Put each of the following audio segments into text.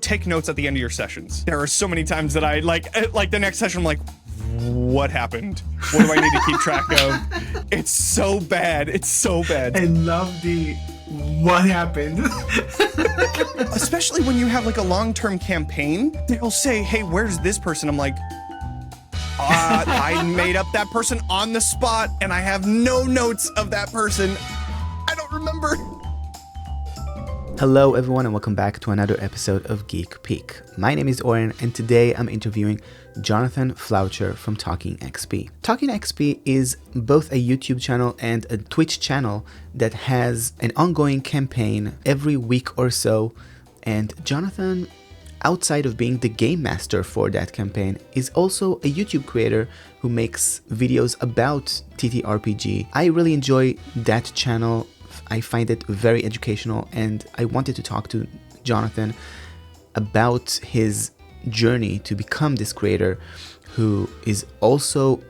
take notes at the end of your sessions. There are so many times that I like the next session, I'm like, what happened? What do I need to keep track of? It's so bad. It's so bad. I love the what happened. Especially when you have like a long-term campaign, they'll say, hey, where's this person? I'm like, I made up that person on the spot and I have no notes of that person. I don't remember. Hello everyone and welcome back to another episode of Geek Peek. My name is Oren and today I'm interviewing Jonathan Floucher from TalkingXP. TalkingXP is both a YouTube channel and a Twitch channel that has an ongoing campaign every week or so, and Jonathan, outside of being the game master for that campaign, is also a YouTube creator who makes videos about TTRPG. I really enjoy that channel. I find it very educational, and I wanted to talk to Jonathan about his journey to become this creator who is also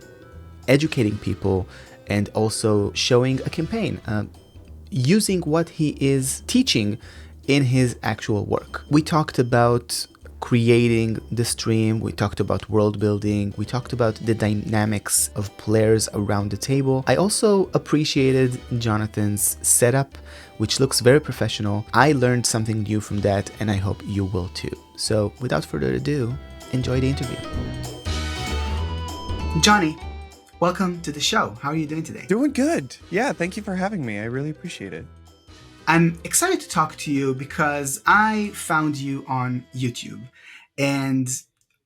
educating people and also showing a campaign, using what he is teaching in his actual work. We talked about creating the stream, we talked about world building, we talked about the dynamics of players around the table. I also appreciated Jonathan's setup, which looks very professional. I learned something new from that, and I hope you will too. So without further ado, enjoy the interview. Jonny, welcome to the show. How are you doing today? Doing good. Yeah, thank you for having me. I really appreciate it. I'm excited to talk to you because I found you on YouTube. And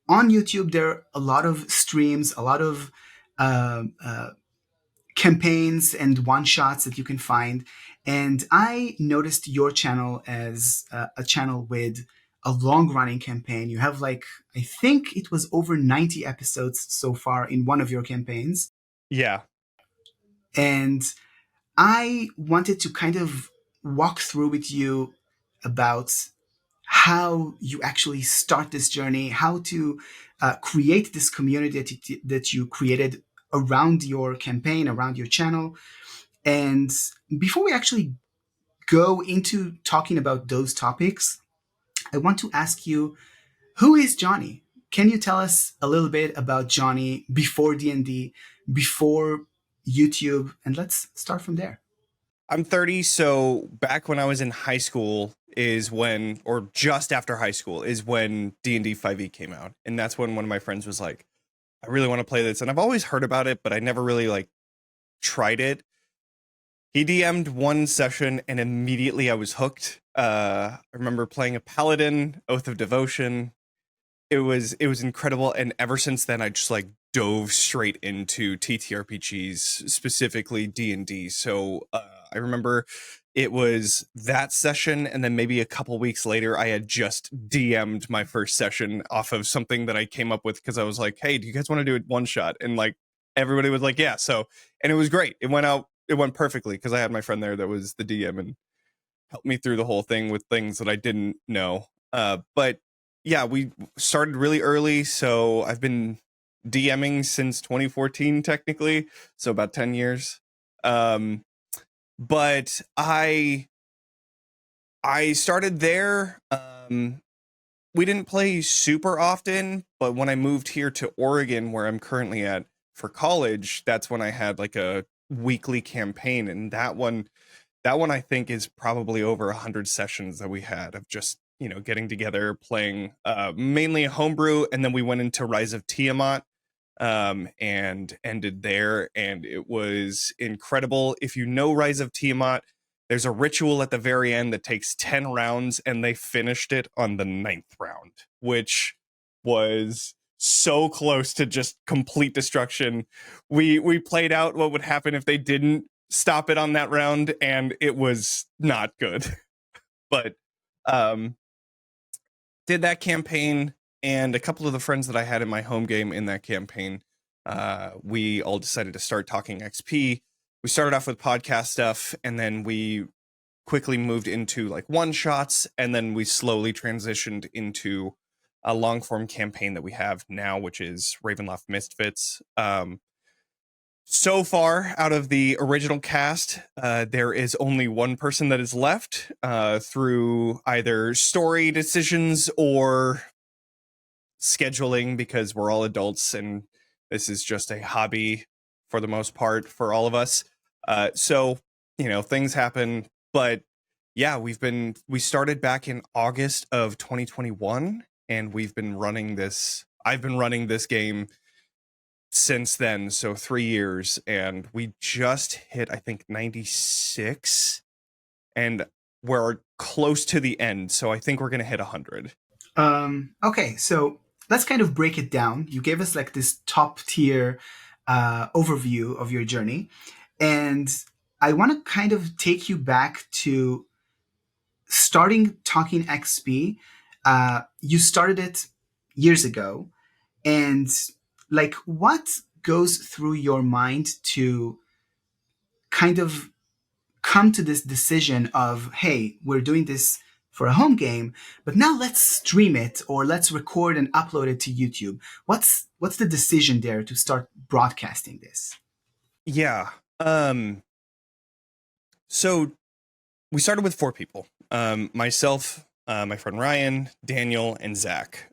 on YouTube, there are a lot of streams, a lot of campaigns and one-shots that you can find. And I noticed your channel as a channel with a long-running campaign. You have I think it was over 90 episodes so far in one of your campaigns. Yeah. And I wanted to kind of walk through with you about how you actually start this journey, how to create this community that you created around your campaign, around your channel. And before we actually go into talking about those topics, I want to ask you, who is Jonny? Can you tell us a little bit about Jonny before D&D, before YouTube? And let's start from there. I'm 30, so back when I was in high school is when, or just after high school, is when D&D 5e came out. And that's when one of my friends was like, I really want to play this. And I've always heard about it, but I never really tried it. He DM'd one session and immediately I was hooked. I remember playing a Paladin, Oath of Devotion. It was incredible. And ever since then, I just dove straight into TTRPGs, specifically D&D. So I remember it was that session, and then maybe a couple weeks later, I had just DM'd my first session off of something that I came up with because I was like, hey, do you guys want to do it one shot? And everybody was like, yeah. So, and it was great. It went perfectly because I had my friend there that was the DM and helped me through the whole thing with things that I didn't know. But yeah, we started really early. So I've been DMing since 2014, technically. So about 10 years. But I started there. We didn't play super often, but when I moved here to Oregon, where I'm currently at for college, that's when I had a weekly campaign. And that one I think is probably over 100 sessions that we had of just, getting together, playing mainly a homebrew. And then we went into Rise of Tiamat and ended there. And it was incredible. If you know Rise of Tiamat, there's a ritual at the very end that takes 10 rounds, and they finished it on the 9th round, which was so close to just complete destruction. We played out what would happen if they didn't stop it on that round, and it was not good. But did that campaign, and a couple of the friends that I had in my home game in that campaign, we all decided to start TalkingXP. We started off with podcast stuff, and then we quickly moved into one shots, and then we slowly transitioned into a long form campaign that we have now, which is Ravenloft Misfits. So far, out of the original cast, there is only one person that is left through either story decisions or scheduling, because we're all adults and this is just a hobby for the most part for all of us. So, things happen. But yeah, we started back in August of 2021, and we've been running this. I've been running this game since then, so 3 years, and we just hit, I think, 96, and we're close to the end, so I think we're gonna hit 100. Okay, so let's kind of break it down. You gave us like this top tier overview of your journey, and I want to kind of take you back to starting Talking XP. You started it years ago, and like, what goes through your mind to kind of come to this decision of, hey, we're doing this for a home game, but now let's stream it, or let's record and upload it to YouTube? What's the decision there to start broadcasting this? Yeah. So we started with 4 people. Myself, my friend Ryan, Daniel, and Zach.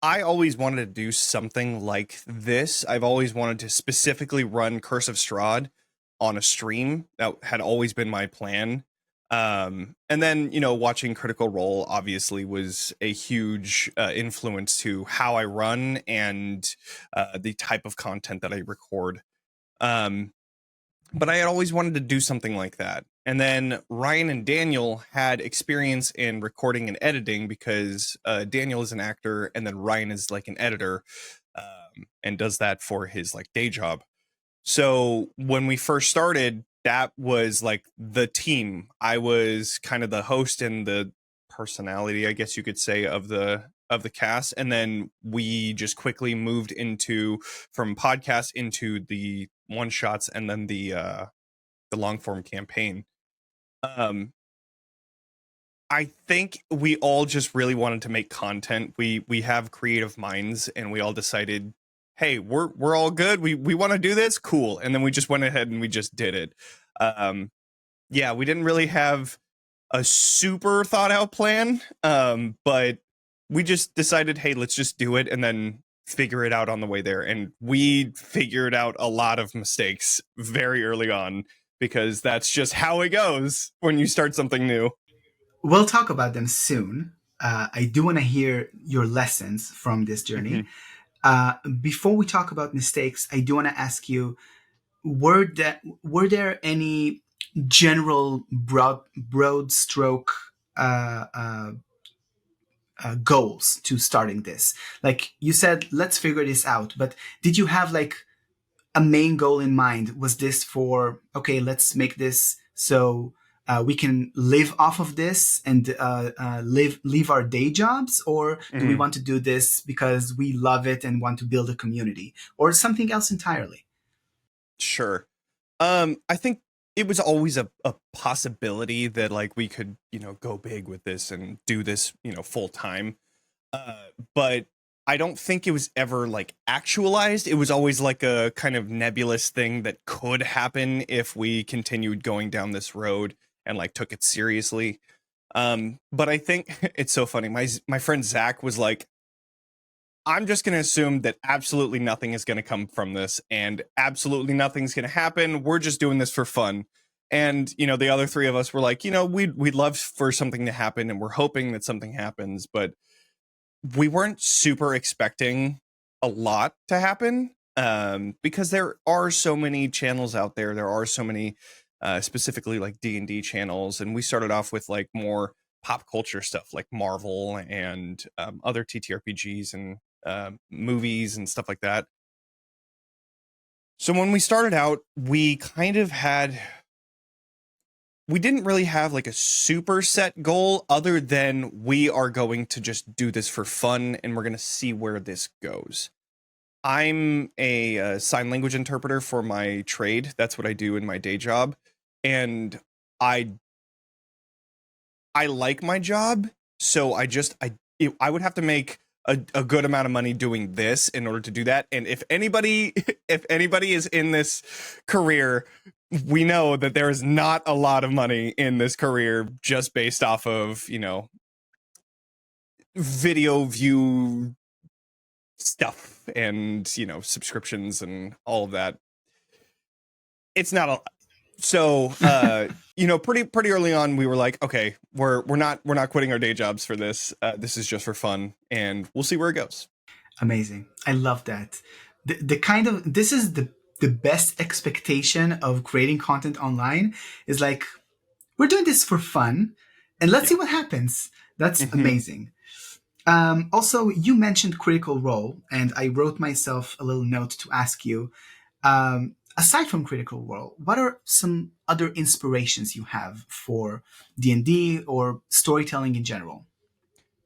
I always wanted to do something like this. I've always wanted to specifically run Curse of Strahd on a stream. That had always been my plan. And then, watching Critical Role obviously was a huge influence to how I run and the type of content that I record. But I had always wanted to do something like that. And then Ryan and Daniel had experience in recording and editing, because Daniel is an actor and then Ryan is like an editor, and does that for his like day job. So when we first started, that was like the team. I was kind of the host and the personality, I guess you could say, of the cast. And then we just quickly moved from podcast into the one shots, and then the long form campaign. I think we all just really wanted to make content. We have creative minds, and we all decided, hey, we're all good. We want to do this, cool. And then we just went ahead and we just did it. Yeah, we didn't really have a super thought out plan, but we just decided, hey, let's just do it and then figure it out on the way there. And we figured out a lot of mistakes very early on, because that's just how it goes when you start something new. We'll talk about them soon. I do want to hear your lessons from this journey. Before we talk about mistakes, I do want to ask you, were there any general broad stroke goals to starting this? Like you said, let's figure this out. But did you have like a main goal in mind? Was this for, okay, let's make this so we can live off of this and leave our day jobs? Or do we want to do this because we love it and want to build a community, or something else entirely? Sure. I think it was always a possibility that like we could, go big with this and do this, full time. But I don't think it was ever like actualized. It was always like a kind of nebulous thing that could happen if we continued going down this road and like took it seriously. But I think it's so funny. My friend Zach was like, I'm just going to assume that absolutely nothing is going to come from this, and absolutely nothing's going to happen. We're just doing this for fun. And, the other 3 of us were like, we'd love for something to happen, and we're hoping that something happens, but we weren't super expecting a lot to happen, because there are so many channels out there. There are so many, specifically like D&D channels. And we started off with like more pop culture stuff like Marvel and other TTRPGs and movies and stuff like that. So when we started out, we didn't really have like a super set goal, other than we are going to just do this for fun and we're going to see where this goes. I'm a sign language interpreter for my trade. That's what I do in my day job. And I like my job. So I would have to make a good amount of money doing this in order to do that. And if anybody is in this career, we know that there is not a lot of money in this career just based off of, video view stuff and, subscriptions and all of that. It's not a so pretty early on we were like, okay, we're not quitting our day jobs for this. This is just for fun, and we'll see where it goes. Amazing. I love that. This is the best expectation of creating content online is like, we're doing this for fun and let's see what happens. That's amazing. Also, you mentioned Critical Role, and I wrote myself a little note to ask you, aside from Critical Role, what are some other inspirations you have for D&D or storytelling in general?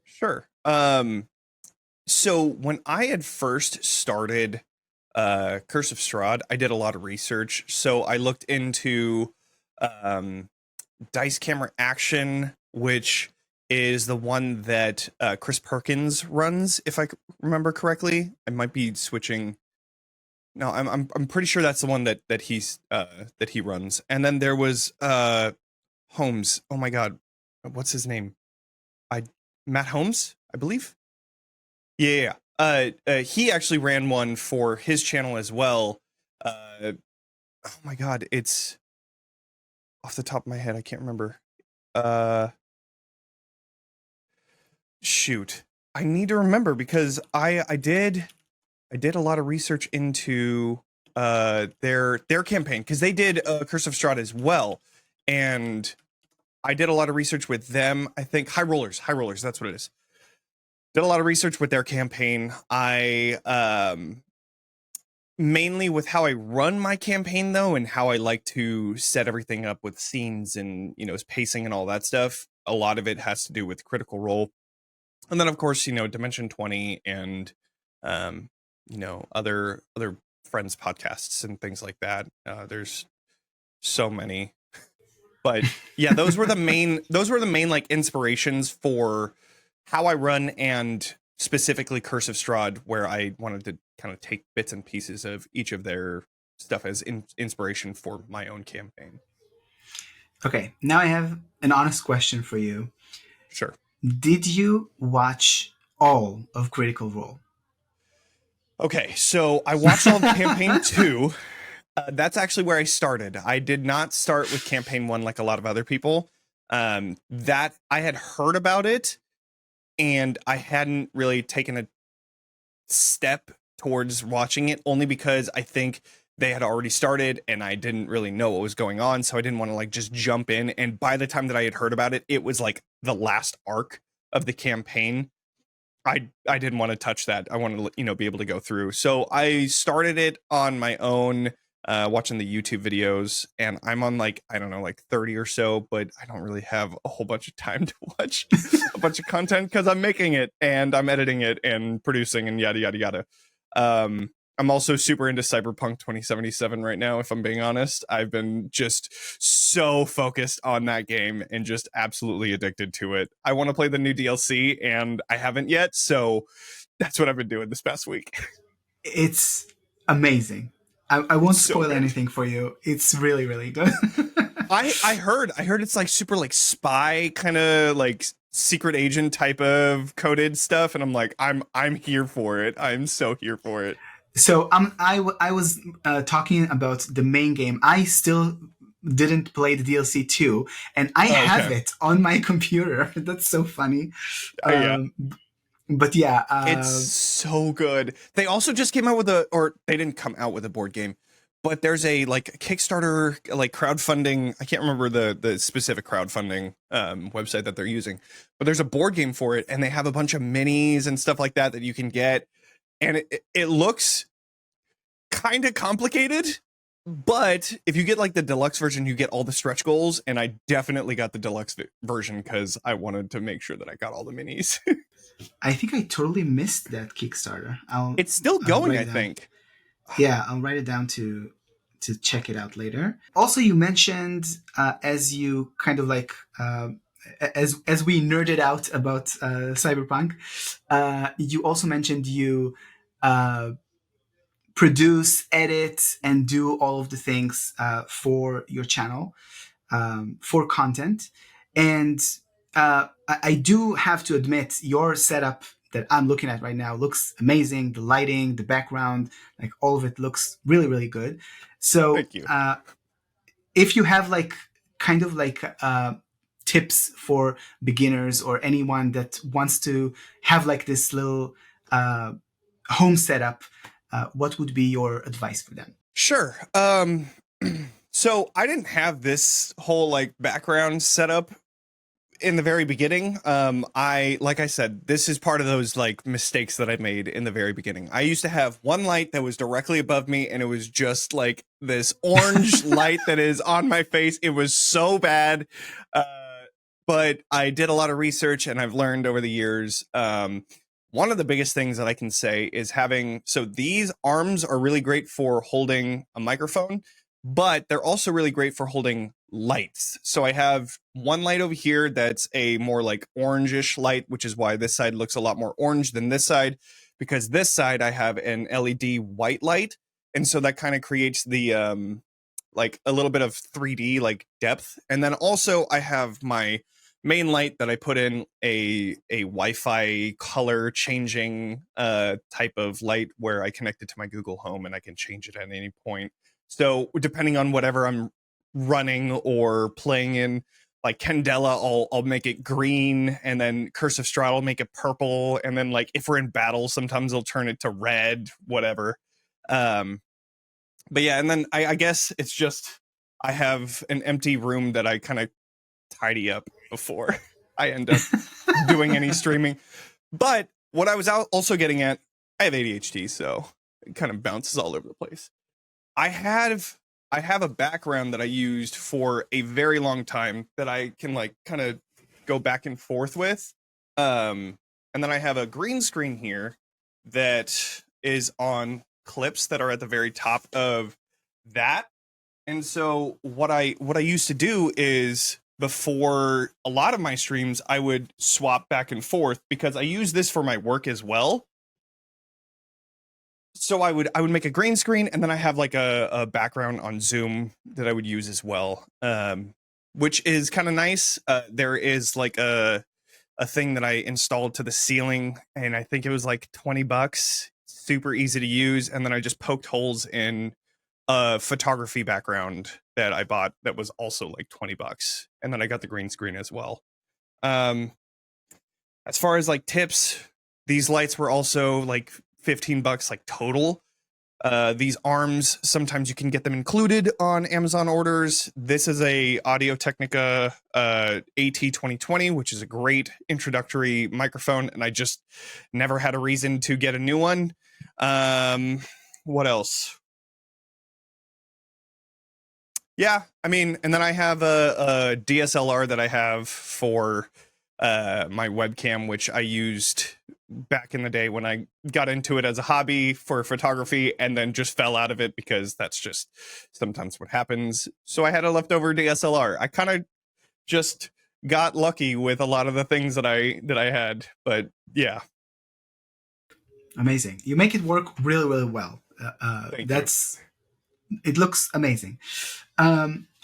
Sure. So when I had first started Curse of Strahd, I did a lot of research. So I looked into Dice Camera Action, which is the one that Chris Perkins runs, if I remember correctly. I might be switching. No, I'm pretty sure that's the one that he runs. And then there was Holmes. Oh my God, what's his name? Matt Holmes, I believe. Yeah. He actually ran one for his channel as well. Oh my God, it's off the top of my head. I can't remember. Shoot, I need to remember because I did a lot of research into their campaign, because they did Curse of Strahd as well, and I did a lot of research with them. I think High Rollers, that's what it is. Did a lot of research with their campaign. I mainly with how I run my campaign though, and how I like to set everything up with scenes and pacing and all that stuff. A lot of it has to do with Critical Role. And then, of course, Dimension 20 and, other friends' podcasts and things like that. There's so many. But yeah, those were the main like inspirations for how I run, and specifically Curse of Strahd, where I wanted to kind of take bits and pieces of each of their stuff as inspiration for my own campaign. Okay, now I have an honest question for you. Sure. Did you watch all of Critical Role? Okay, so I watched all of campaign 2. That's actually where I started. I did not start with campaign 1 like a lot of other people. That I had heard about it, and I hadn't really taken a step towards watching it, only because I think they had already started and I didn't really know what was going on. So I didn't want to like just jump in. And by the time that I had heard about it, it was like the last arc of the campaign. I didn't want to touch that. I wanted to, be able to go through. So I started it on my own, watching the YouTube videos, and I'm on like 30 or so, but I don't really have a whole bunch of time to watch a bunch of content because I'm making it and I'm editing it and producing and yada, yada, yada. I'm also super into Cyberpunk 2077 right now, if I'm being honest. I've been just so focused on that game and just absolutely addicted to it. I want to play the new DLC and I haven't yet, so that's what I've been doing this past week. It's amazing. I won't spoil anything for you. It's really, really good. I heard it's like super like spy kind of like secret agent type of coded stuff, and I'm like, I'm here for it. I'm so here for it. So I was talking about the main game. I still didn't play the DLC 2, and I have it on my computer. That's so funny. Yeah. But yeah, it's so good. They also just came out with or they didn't come out with a board game, but there's a like Kickstarter, like crowdfunding. I can't remember the specific crowdfunding website that they're using, but there's a board game for it, and they have a bunch of minis and stuff like that you can get. And it looks kind of complicated, but if you get like the deluxe version, you get all the stretch goals. And I definitely got the deluxe version because I wanted to make sure that I got all the minis. I think I totally missed that Kickstarter. It's still going, I think. Yeah, I'll write it down to check it out later. Also, you mentioned as you kind of like as we nerded out about Cyberpunk, you also mentioned you produce, edit, and do all of the things for your channel, for content. And I do have to admit, your setup that I'm looking at right now looks amazing. The lighting, the background, like all of it looks really, really good. So Thank you. if you have like kind of like tips for beginners or anyone that wants to have like this little home setup, what would be your advice for them? Sure. So I didn't have this whole like background setup in the very beginning. Like I said, this is part of those like mistakes that I made in the very beginning. I used to have one light that was directly above me, and it was just like this orange light that is on my face. It was so bad. But I did a lot of research, and I've learned over the years. One of the biggest things that I can say is so these arms are really great for holding a microphone, but they're also really great for holding lights. So I have one light over here that's a more like orangish light, which is why this side looks a lot more orange than this side, because this side I have an LED white light. And so that kind of creates the like a little bit of 3D like depth. And then also I have my main light that I put in a Wi-Fi color changing type of light where I connect it to my Google Home and I can change it at any point. So depending on whatever I'm running or playing in, like Candela, I'll make it green, and then Curse of Strahd will make it purple, and then like if we're in battle, sometimes I'll turn it to red, whatever. But yeah, and then I guess it's just I have an empty room that I kind of tidy up before I end up doing any streaming. But what I was also getting at, I have ADHD, so it kind of bounces all over the place. I have a background that I used for a very long time that I can like kind of go back and forth with. And then I have a green screen here that is on clips that are at the very top of that. And so what I used to do is, before a lot of my streams, I would swap back and forth because I use this for my work as well. So I would make a green screen, and then I have like a background on Zoom that I would use as well, which is kind of nice. There is like a thing that I installed to the ceiling, and I think it was like $20, super easy to use. And then I just poked holes in a photography background that I bought that was also like $20, and then I got the green screen as well. As far as like tips, these lights were also like $15 like total. These arms, sometimes you can get them included on Amazon orders. This is a Audio-Technica AT2020, which is a great introductory microphone, and I just never had a reason to get a new one. What else? Yeah, I mean, and then I have a DSLR that I have for my webcam, which I used back in the day when I got into it as a hobby for photography, and then just fell out of it because that's just sometimes what happens. So I had a leftover DSLR. I kind of just got lucky with a lot of the things that I had, but yeah. Amazing. You make it work really, really well. It looks amazing.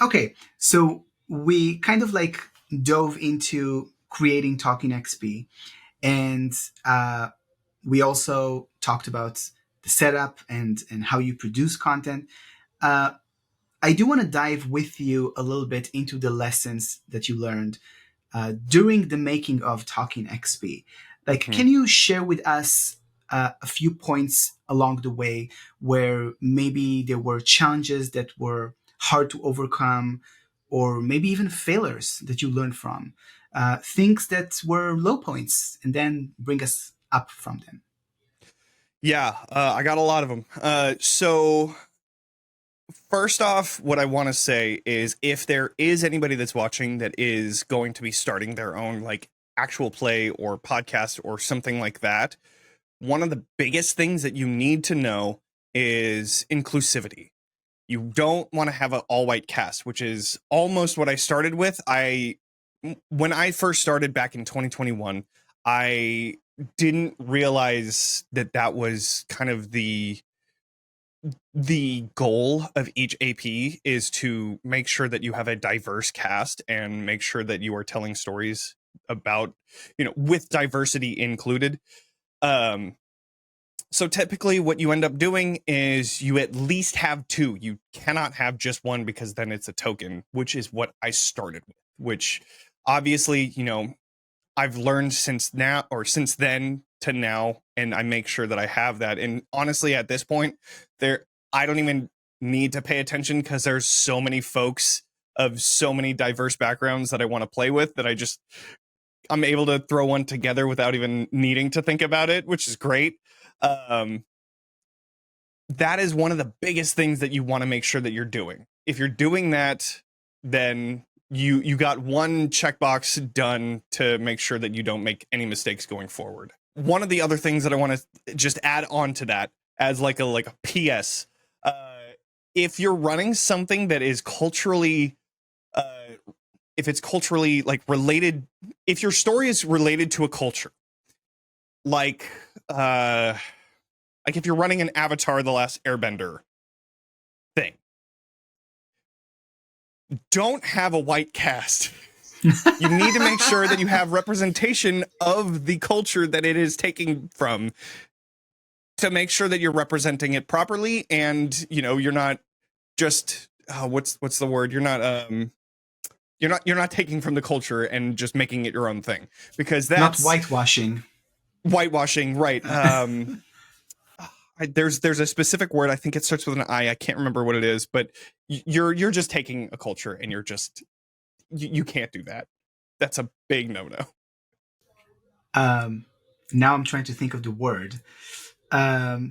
Okay, so we kind of like dove into creating TalkingXP, and we also talked about the setup and how you produce content. I do want to dive with you a little bit into the lessons that you learned during the making of TalkingXP. Like, can you share with us a few points along the way where maybe there were challenges that were hard to overcome, or maybe even failures that you learned from, things that were low points, and then bring us up from them? Yeah, I got a lot of them. So first off, what I want to say is, if there is anybody that's watching that is going to be starting their own like actual play or podcast or something like that, one of the biggest things that you need to know is inclusivity. You don't want to have an all-white cast, which is almost what I started with. I when I first started back in 2021, I didn't realize that that was kind of the goal of each AP is to make sure that you have a diverse cast and make sure that you are telling stories about, with diversity included. So typically what you end up doing is you at least have two. You cannot have just one because then it's a token, which is what I started with, which obviously, I've learned since then to now, and I make sure that I have that. And honestly, at this point, I don't even need to pay attention because there's so many folks of so many diverse backgrounds that I want to play with that I'm able to throw one together without even needing to think about it, which is great. That is one of the biggest things that you want to make sure that you're doing. If you're doing that, then you got one checkbox done to make sure that you don't make any mistakes going forward. One of the other things that I want to just add on to that as like a PS, if you're running something that is culturally, if it's culturally like related, if your story is related to a culture, like if you're running an Avatar: The Last Airbender thing, don't have a white cast. You need to make sure that you have representation of the culture that it is taking from, to make sure that you're representing it properly, and you're not just what's the word? You're not taking from the culture and just making it your own thing, because that's not whitewashing. Whitewashing, right? There's a specific word. I think it starts with an I. I can't remember what it is, but you're just taking a culture and you're just you can't do that. That's a big no-no. Now I'm trying to think of the word. Never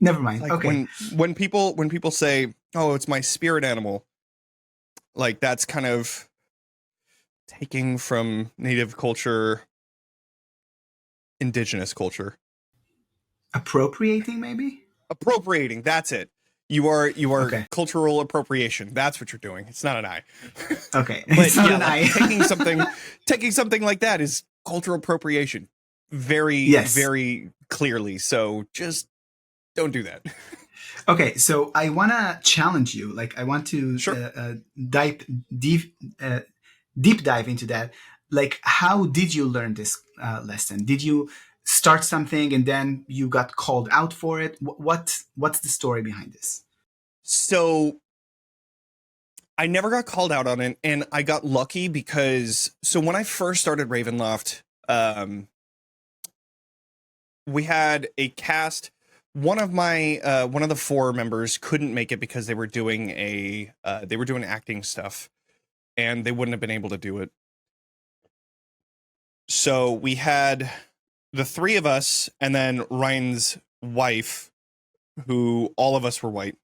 mind. Like okay. When people say, "Oh, it's my spirit animal," like that's kind of taking from native culture, indigenous culture. Appropriating, maybe? Appropriating, that's it. You are Okay. Cultural appropriation. That's what you're doing. It's not an I. Okay. But It's not yeah, an I. taking something like that is cultural appropriation. Very, very clearly. So just don't do that. Okay, so I want to challenge you. Like, I want to deep dive into that. Like, how did you learn this lesson? Did you start something and then you got called out for it? What's the story behind this? So I never got called out on it, and I got lucky because when I first started Ravenloft, we had a cast. One of the four members couldn't make it because they were doing acting stuff, and they wouldn't have been able to do it. So we had the three of us, and then Ryan's wife, who all of us were white.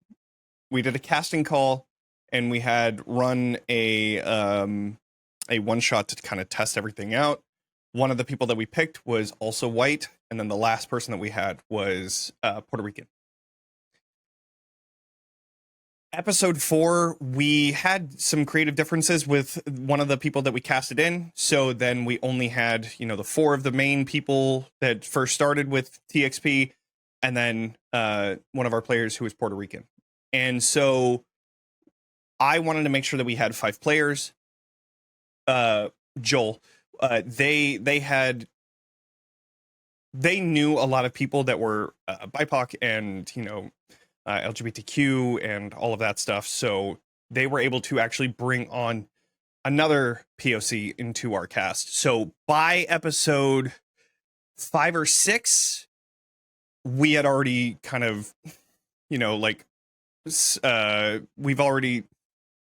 We did a casting call, and we had run a one shot to kind of test everything out. One of the people that we picked was also white, and then the last person that we had was Puerto Rican. Episode 4, we had some creative differences with one of the people that we casted in. So then we only had, the 4 of the main people that first started with TXP, and then one of our players who was Puerto Rican. And so I wanted to make sure that we had 5 players. Joel, they knew a lot of people that were BIPOC and, LGBTQ and all of that stuff. So they were able to actually bring on another POC into our cast. So by episode 5 or 6, we had already kind of, we've already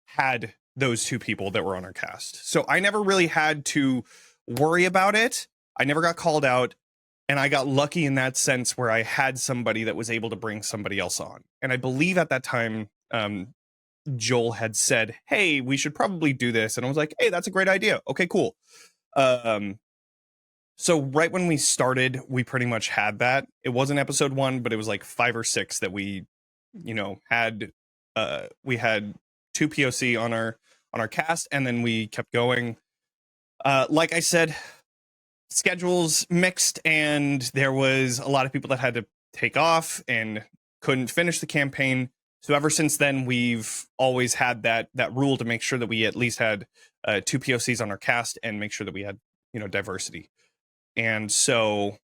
had those 2 people that were on our cast. So I never really had to worry about it. I never got called out. And I got lucky in that sense where I had somebody that was able to bring somebody else on. And I believe at that time, Joel had said, "Hey, we should probably do this." And I was like, "Hey, that's a great idea. Okay, cool." So right when we started, we pretty much had that. It wasn't episode 1, but it was like 5 or 6 that we, had. We had 2 POC on on our cast, and then we kept going. Like I said, schedules mixed, and there was a lot of people that had to take off and couldn't finish the campaign. So ever since then, we've always had that rule to make sure that we at least had 2 POCs on our cast and make sure that we had, diversity. And so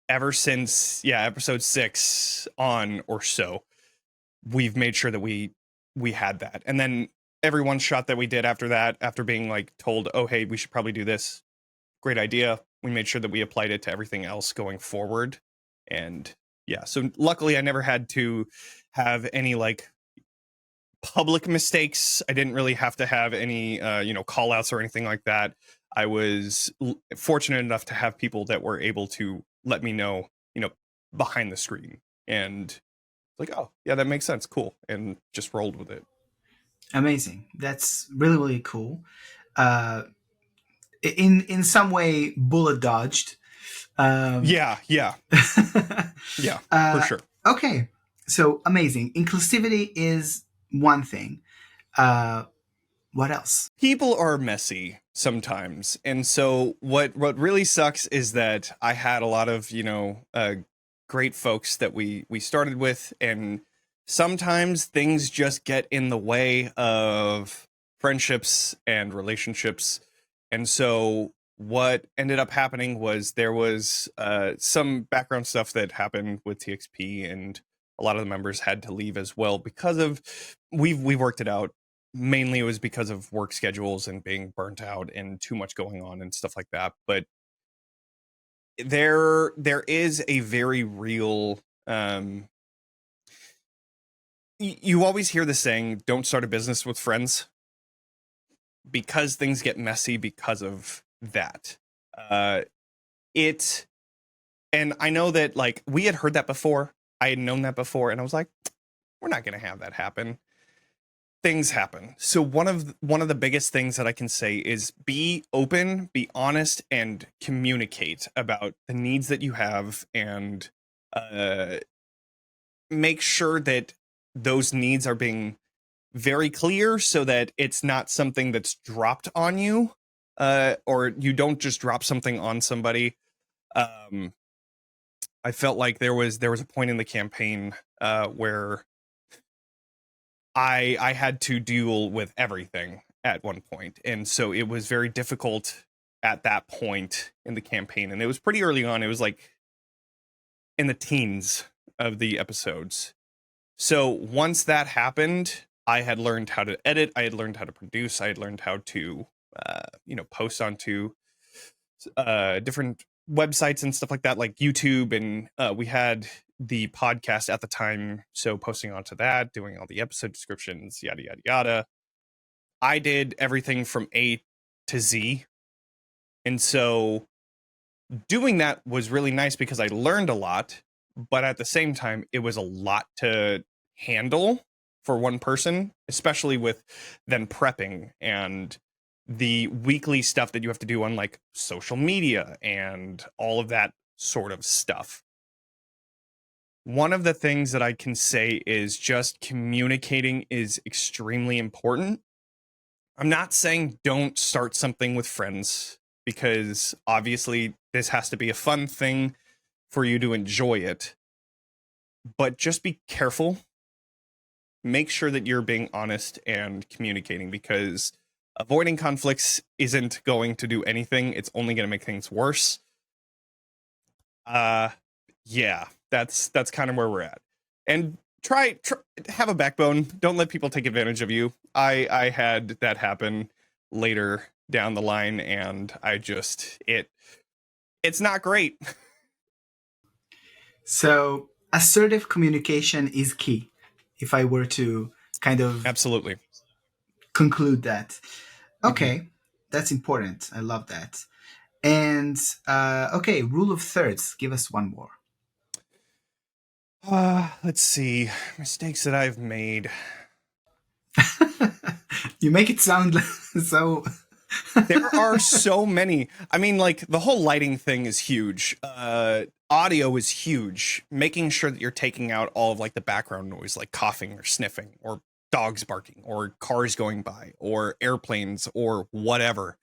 ever since, episode 6 on or so, we've made sure that we had that. And then every one shot that we did after that, after being like told, oh, hey, we should probably do this. Great idea. We made sure that we applied it to everything else going forward. And so luckily I never had to have any like public mistakes. I didn't really have to have any, call outs or anything like that. I was fortunate enough to have people that were able to let me know, behind the screen, and like, oh yeah, that makes sense. Cool. And just rolled with it. Amazing. That's really, really cool. In some way, bullet dodged. Yeah, for sure. Okay, so amazing. Inclusivity is one thing. What else? People are messy sometimes, and so what really sucks is that I had a lot of great folks that we started with, and sometimes things just get in the way of friendships and relationships. And so what ended up happening was there was some background stuff that happened with TXP, and a lot of the members had to leave as well because of we worked it out. Mainly it was because of work schedules and being burnt out and too much going on and stuff like that. But there is a very real you always hear the saying, don't start a business with friends, because things get messy because of that. And I know that like we had heard that before. I had known that before, and I was like, we're not going to have that happen. Things happen. So one of the biggest things that I can say is be open, be honest, and communicate about the needs that you have, and make sure that those needs are being very clear so that it's not something that's dropped on you, or you don't just drop something on somebody. I felt like there was a point in the campaign where I had to deal with everything at one point, and so it was very difficult at that point in the campaign, and it was pretty early on. It was like in the teens of the episodes. So once that happened, I had learned how to edit, I had learned how to produce, I had learned how to post onto different websites and stuff like that, like YouTube, and we had the podcast at the time, so posting onto that, doing all the episode descriptions, yada yada yada. I did everything from A to Z, and so doing that was really nice because I learned a lot, but at the same time it was a lot to handle for one person, especially with then prepping and the weekly stuff that you have to do on like social media and all of that sort of stuff. One of the things that I can say is just communicating is extremely important. I'm not saying don't start something with friends, because obviously this has to be a fun thing for you to enjoy it. But just be careful. Make sure that you're being honest and communicating, because avoiding conflicts isn't going to do anything. It's only going to make things worse. Yeah, that's kind of where we're at. And try have a backbone. Don't let people take advantage of you. I had that happen later down the line, and I just it's not great. So assertive communication is key, if I were to kind of Absolutely conclude that. Okay, that's important. I love that. And okay, rule of thirds. Give us one more. Let's see. Mistakes that I've made. You make it sound so... There are so many. I mean, like, the whole lighting thing is huge. Audio is huge. Making sure that you're taking out all of like the background noise, like coughing or sniffing or dogs barking or cars going by or airplanes or whatever.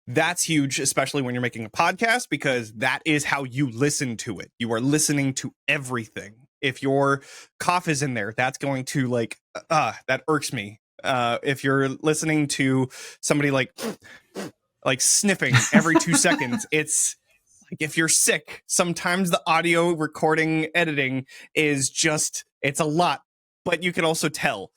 That's huge, especially when you're making a podcast, because that is how you listen to it. You are listening to everything. If your cough is in there, that's going to that irks me. If you're listening to somebody like sniffing every 2 seconds, it's like, if you're sick, sometimes the audio recording editing is just, it's a lot, but you can also tell.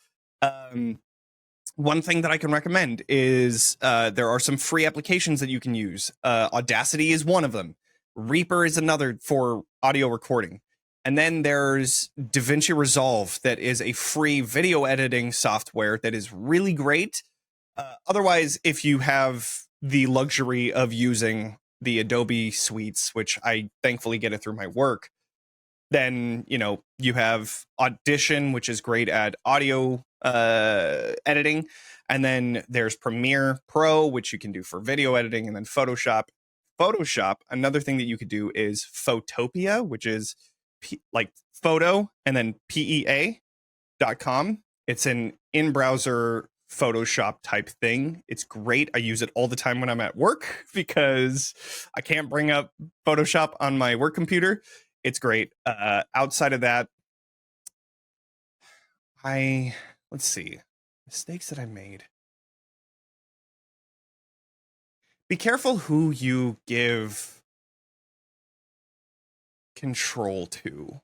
One thing that I can recommend is there are some free applications that you can use. Audacity is one of them. Reaper is another for audio recording. And then there's DaVinci Resolve, that is a free video editing software that is really great. Otherwise, if you have the luxury of using the Adobe suites, which I thankfully get it through my work, then, you have Audition, which is great at audio editing. And then there's Premiere Pro, which you can do for video editing. And then Photoshop. Another thing that you could do is Photopia, which is like photo and then PEA.com. It's an in-browser Photoshop type thing. It's great. I use it all the time when I'm at work because I can't bring up Photoshop on my work computer. It's great. Outside of that, let's see, mistakes that I made. Be careful who you give control to.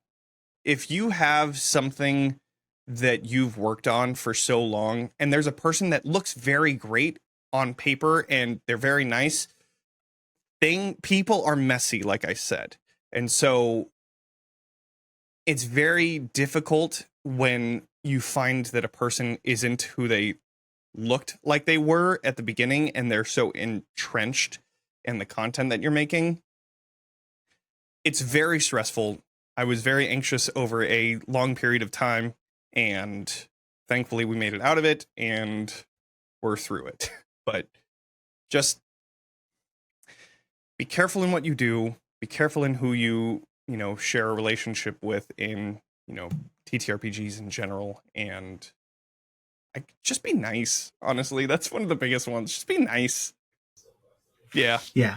If you have something that you've worked on for so long, and there's a person that looks very great on paper and they're very nice, people are messy, like I said. And so it's very difficult when you find that a person isn't who they looked like they were at the beginning, and they're so entrenched in the content that you're making. It's very stressful. I was very anxious over a long period of time, and thankfully we made it out of it and we're through it. But just be careful in what you do. Be careful in who you share a relationship with in, TTRPGs in general. And just be nice. Honestly, that's one of the biggest ones. Just be nice. Yeah. Yeah.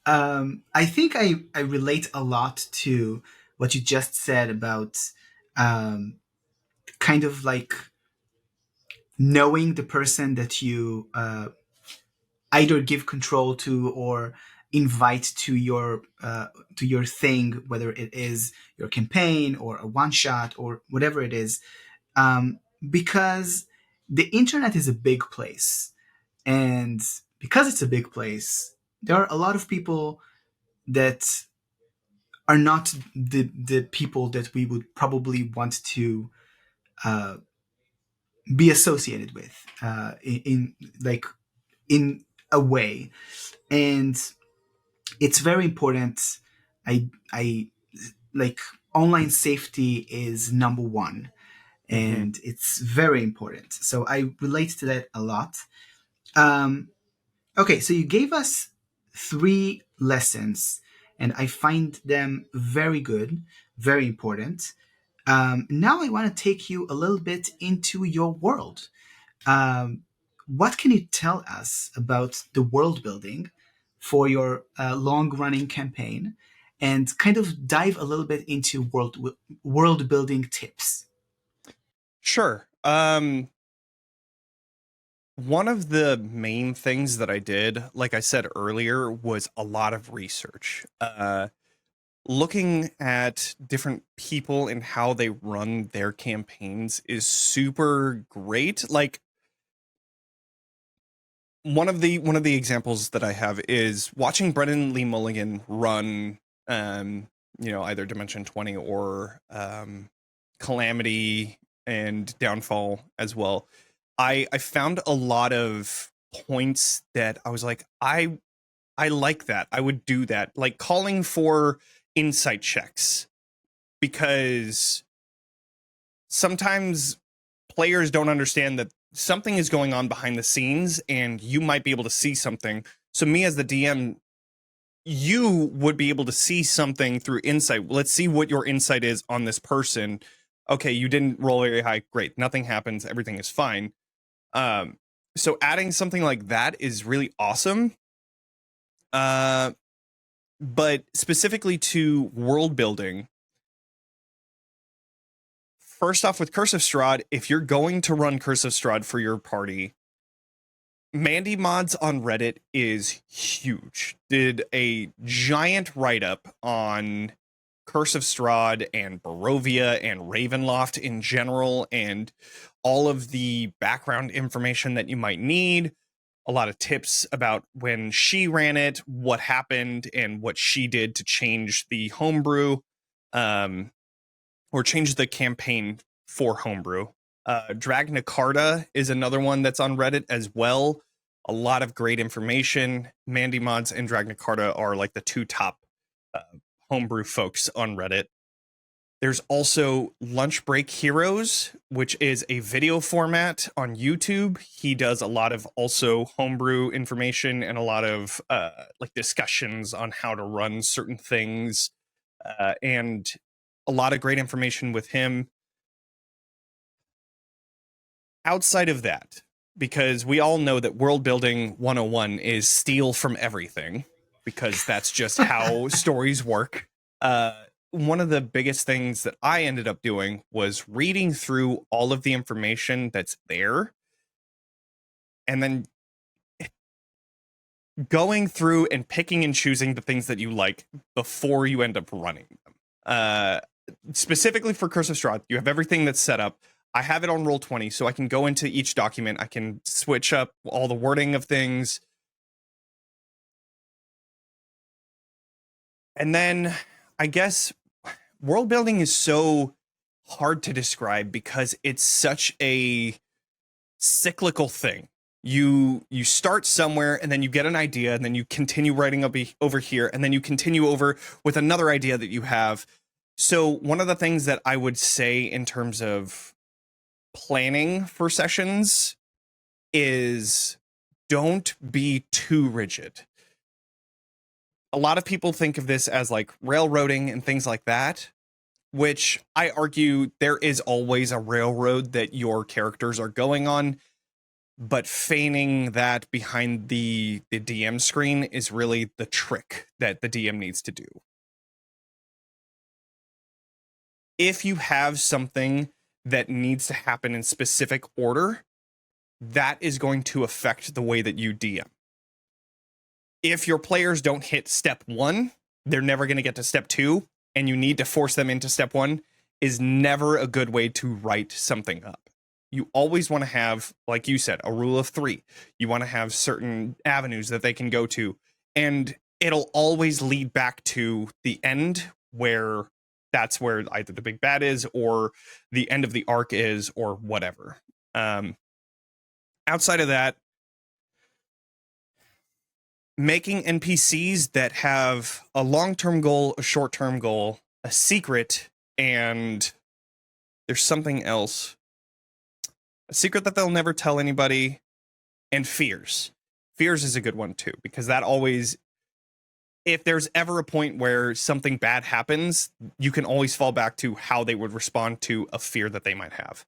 I think I relate a lot to what you just said about kind of like knowing the person that you either give control to or invite to your thing, whether it is your campaign or a one shot or whatever it is, because the internet is a big place, and because it's a big place, there are a lot of people that are not the people that we would probably want to be associated with in a way. And it's very important. I like, online safety is number one, and it's very important. So I relate to that a lot. Okay, so you gave us 3 lessons, and I find them very good, very important. Now I want to take you a little bit into your world. What can you tell us about the world building for your long-running campaign, and kind of dive a little bit into world building tips? Sure. One of the main things that I did, like I said earlier, was a lot of research. Looking at different people and how they run their campaigns is super great. Like, one of the examples that I have is watching Brennan Lee Mulligan run, either Dimension 20 or Calamity and Downfall as well. I found a lot of points that I was like, I like that. I would do that. Like calling for insight checks, because sometimes players don't understand that something is going on behind the scenes and you might be able to see something. So me as the DM, you would be able to see something through insight. Let's see what your insight is on this person. Okay, you didn't roll very high. Great. Nothing happens. Everything is fine. So adding something like that is really awesome. But specifically to world building, first off with Curse of Strahd, if you're going to run Curse of Strahd for your party, Mandy Mods on Reddit is huge. Did a giant write-up on Curse of Strahd and Barovia and Ravenloft in general, and all of the background information that you might need. A lot of tips about when she ran it, what happened, and what she did to change the homebrew, or change the campaign for homebrew. Dragna Carta is another one that's on Reddit as well. A lot of great information. Mandy Mods and Dragna Carta are like the two top homebrew folks on Reddit. There's also Lunch Break Heroes, which is a video format on YouTube. He does a lot of also homebrew information and a lot of like discussions on how to run certain things, and a lot of great information with him. Outside of that, because we all know that world building 101 is steal from everything, because that's just how stories work. One of the biggest things that I ended up doing was reading through all of the information that's there and then going through and picking and choosing the things that you like before you end up running them. Specifically for Curse of Strahd, you have everything that's set up. I have it on Roll20, so I can go into each document. I can switch up all the wording of things. And then I guess world building is so hard to describe because it's such a cyclical thing. You start somewhere and then you get an idea and then you continue writing over here and then you continue over with another idea that you have. So one of the things that I would say in terms of planning for sessions is don't be too rigid. A lot of people think of this as like railroading and things like that, which I argue there is always a railroad that your characters are going on, but feigning that behind the DM screen is really the trick that the DM needs to do. If you have something that needs to happen in specific order, that is going to affect the way that you DM. If your players don't hit step 1, they're never going to get to step 2, and you need to force them into step 1 is never a good way to write something up. You always want to have, like you said, a rule of 3. You want to have certain avenues that they can go to, and it'll always lead back to the end, where that's where either the big bad is or the end of the arc is or whatever. Outside of that, making NPCs that have a long-term goal, a short-term goal, a secret, and there's something else. A secret that they'll never tell anybody, and fears. Fears is a good one too, because that always, if there's ever a point where something bad happens, you can always fall back to how they would respond to a fear that they might have.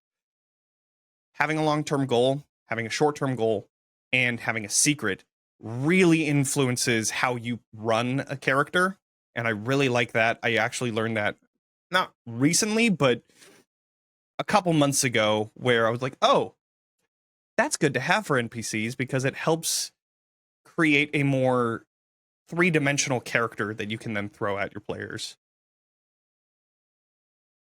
Having a long-term goal, having a short-term goal, and having a secret really influences how you run a character, and I really like that. I actually learned that not recently, but a couple months ago, where I was like, oh, that's good to have for NPCs because it helps create a more 3-dimensional character that you can then throw at your players.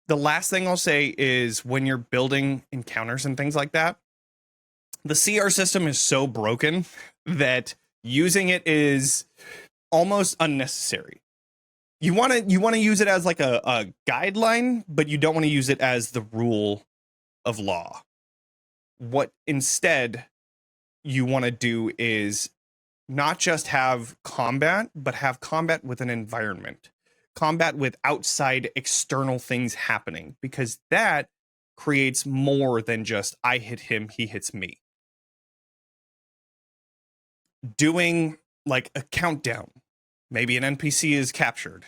The last thing I'll say is when you're building encounters and things like that, the CR system is so broken that using it is almost unnecessary. You want to use it as like a guideline, but you don't want to use it as the rule of law. What instead you want to do is not just have combat, but have combat with an environment. Combat with outside external things happening, because that creates more than just I hit him, he hits me. Doing like a countdown, maybe an NPC is captured,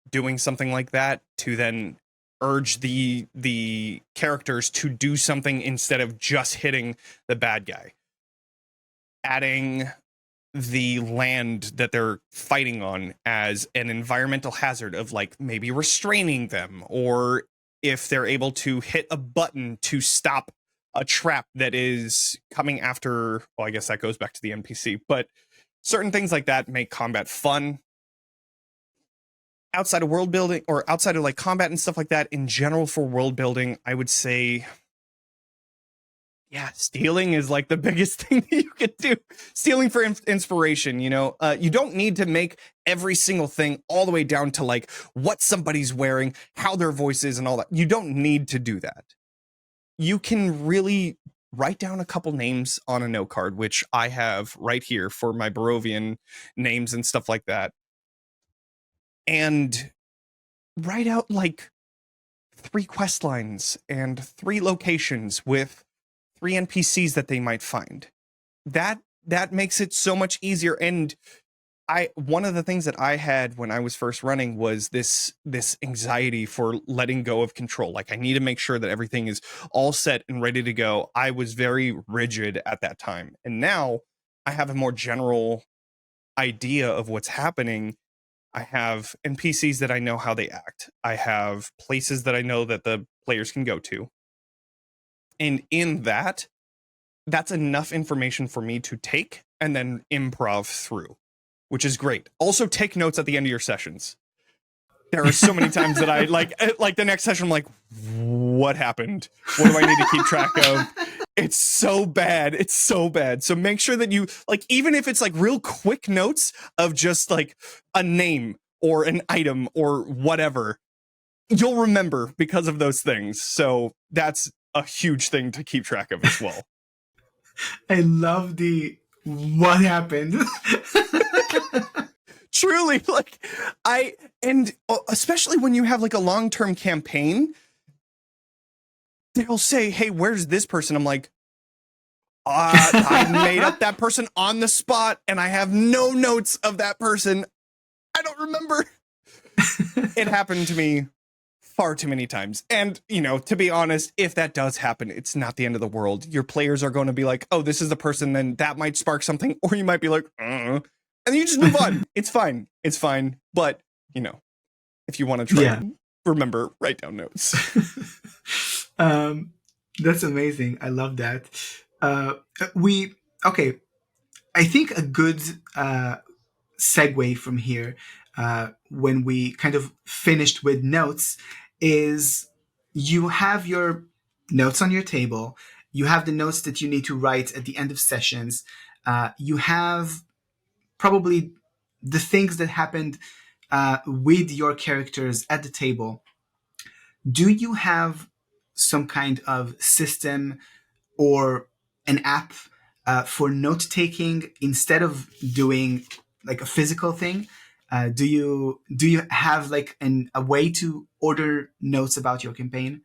doing something like that to then urge the characters to do something instead of just hitting the bad guy. Adding the land that they're fighting on as an environmental hazard of like maybe restraining them, or if they're able to hit a button to stop a trap that is coming after, well, I guess that goes back to the NPC, but certain things like that make combat fun. Outside of world building, or outside of like combat and stuff like that, in general for world building, I would say, yeah, stealing is like the biggest thing that you could do. Stealing for inspiration, you know, you don't need to make every single thing all the way down to like what somebody's wearing, how their voice is and all that. You don't need to do that. You can really write down a couple names on a note card, which I have right here for my Barovian names and stuff like that. And write out like 3 quest lines and 3 locations with 3 NPCs that they might find. That makes it so much easier. And one of the things that I had when I was first running was this anxiety for letting go of control. Like, I need to make sure that everything is all set and ready to go. I was very rigid at that time. And now I have a more general idea of what's happening. I have NPCs that I know how they act. I have places that I know that the players can go to. And in that's enough information for me to take and then improv through, which is great. Also, take notes at the end of your sessions. There are so many times that I like the next session, I'm like, what happened? What do I need to keep track of? It's so bad. It's so bad. So make sure that you, like, even if it's like real quick notes of just like a name or an item or whatever, you'll remember because of those things. So that's a huge thing to keep track of as well. I love the what happened. Truly, like, and especially when you have like a long-term campaign, they'll say, hey, where's this person? I'm like, I made up that person on the spot and I have no notes of that person. I don't remember. It happened to me far too many times. And, you know, to be honest, if that does happen, it's not the end of the world. Your players are going to be like, oh, this is the person, then that might spark something. Or you might be like, and then you just move on. It's fine. It's fine. But, you know, if you want to try and remember, write down notes. That's amazing. I love that. Okay. I think a good segue from here, when we kind of finished with notes, is you have your notes on your table. You have the notes that you need to write at the end of sessions. You have probably the things that happened with your characters at the table. Do you have some kind of system or an app for note taking instead of doing like a physical thing? Do you have like a way to order notes about your campaign?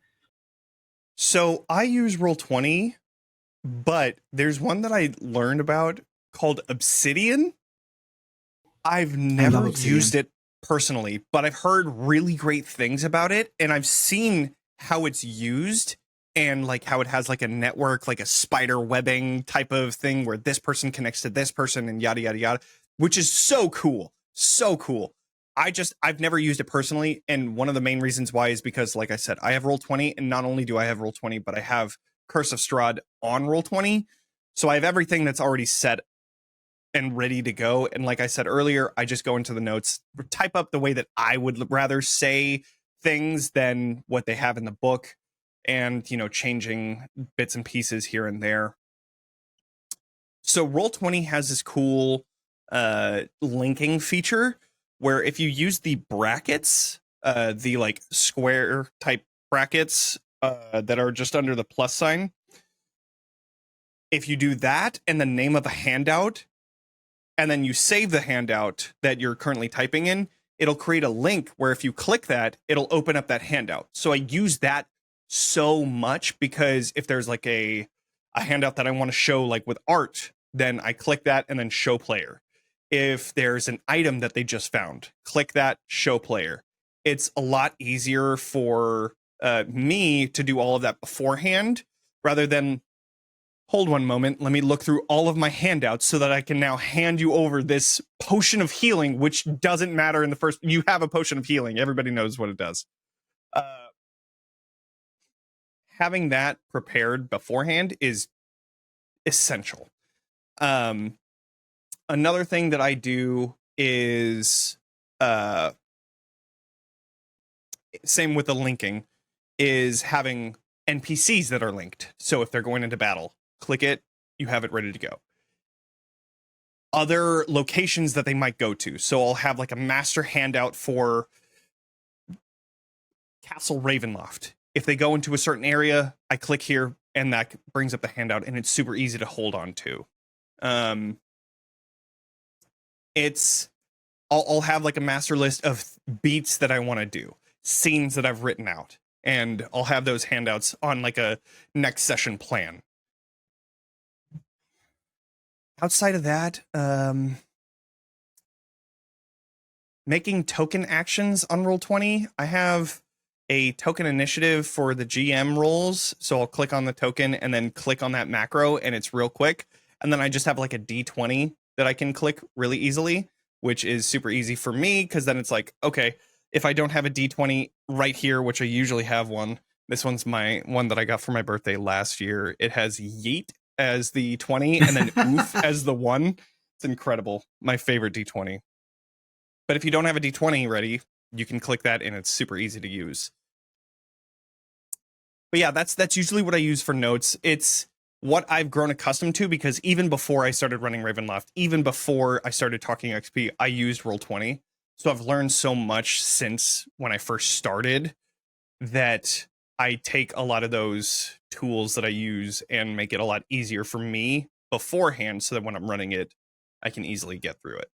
So I use Roll20, but there's one that I learned about called Obsidian. I've never used it personally, but I've heard really great things about it, and I've seen how it's used and like how it has like a network, like a spider webbing type of thing where this person connects to this person and yada, yada, yada, which is so cool. So cool. I've never used it personally. And one of the main reasons why is because, like I said, I have Roll20, and not only do I have Roll20, but I have Curse of Strahd on Roll20. So I have everything that's already set and ready to go. And like I said earlier, I just go into the notes, type up the way that I would rather say things than what they have in the book, and, you know, changing bits and pieces here and there. So Roll20 has this cool linking feature where if you use the brackets, the like square type brackets that are just under the plus sign, if you do that and the name of a handout, and then you save the handout that you're currently typing in, it'll create a link where if you click that, it'll open up that handout. So I use that so much because if there's like a handout that I want to show like with art, then I click that and then show player. If there's an item that they just found, click that, show player. It's a lot easier for me to do all of that beforehand rather than hold one moment. Let me look through all of my handouts so that I can now hand you over this potion of healing, which doesn't matter in the first. You have a potion of healing. Everybody knows what it does. Having that prepared beforehand is essential. Another thing that I do is same with the linking, is having NPCs that are linked. So if they're going into battle, click it, you have it ready to go. Other locations that they might go to. So I'll have like a master handout for Castle Ravenloft. If they go into a certain area, I click here and that brings up the handout, and it's super easy to hold on to. I'll have like a master list of beats that I want to do, scenes that I've written out, and I'll have those handouts on like a next session plan. Outside of that, making token actions on Roll20. I have a token initiative for the GM rolls, so I'll click on the token and then click on that macro, and it's real quick. And then I just have like a D20 that I can click really easily, which is super easy for me, because then it's like, okay, if I don't have a D20 right here, which I usually have one, this one's my one that I got for my birthday last year. It has yeet as the 20 and then oof as the 1. It's incredible. My favorite D20. But if you don't have a D20 ready, you can click that and it's super easy to use. But yeah, that's usually what I use for notes. It's what I've grown accustomed to, because even before I started running Ravenloft, even before I started talking XP, I used Roll20. So I've learned so much since when I first started that I take a lot of those tools that I use and make it a lot easier for me beforehand, so that when I'm running it, I can easily get through it.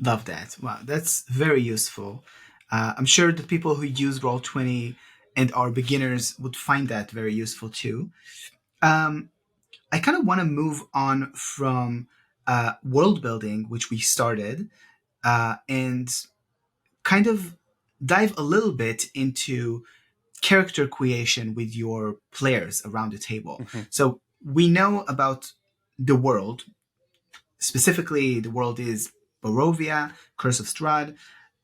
Love that. Wow, that's very useful. I'm sure the people who use Roll20 and are beginners would find that very useful too. I kind of want to move on from world building, which we started, and kind of dive a little bit into character creation with your players around the table. Mm-hmm. So we know about the world. Specifically, the world is Barovia, Curse of Strahd.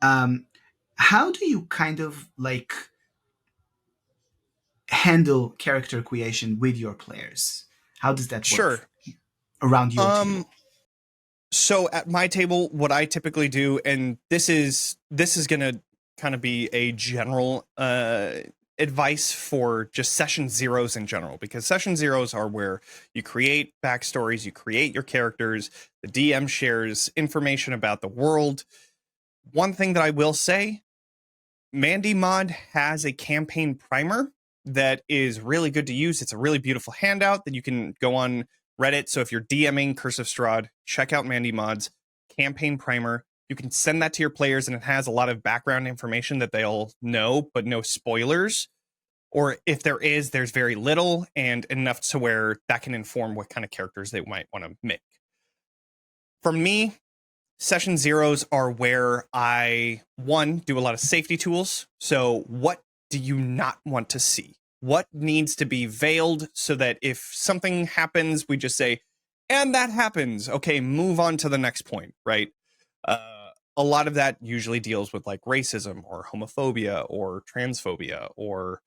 How do you kind of like handle character creation with your players? How does that work around your table? So at my table, what I typically do, and this is going to kind of be a general advice for just session zeros in general, because session zeros are where you create backstories, you create your characters, the DM shares information about the world. One thing that I will say, Mandy Mod has a campaign primer that is really good to use. It's a really beautiful handout that you can go on Reddit. So if you're DMing Curse of Strahd, check out Mandy Mod's campaign primer. You can send that to your players, and it has a lot of background information that they'll know, but no spoilers. Or if there is, there's very little, and enough to where that can inform what kind of characters they might want to make. For me, session zeros are where I, one, do a lot of safety tools. So what do you not want to see? What needs to be veiled so that if something happens, we just say, and that happens. Okay, move on to the next point, right? A lot of that usually deals with like racism or homophobia or transphobia or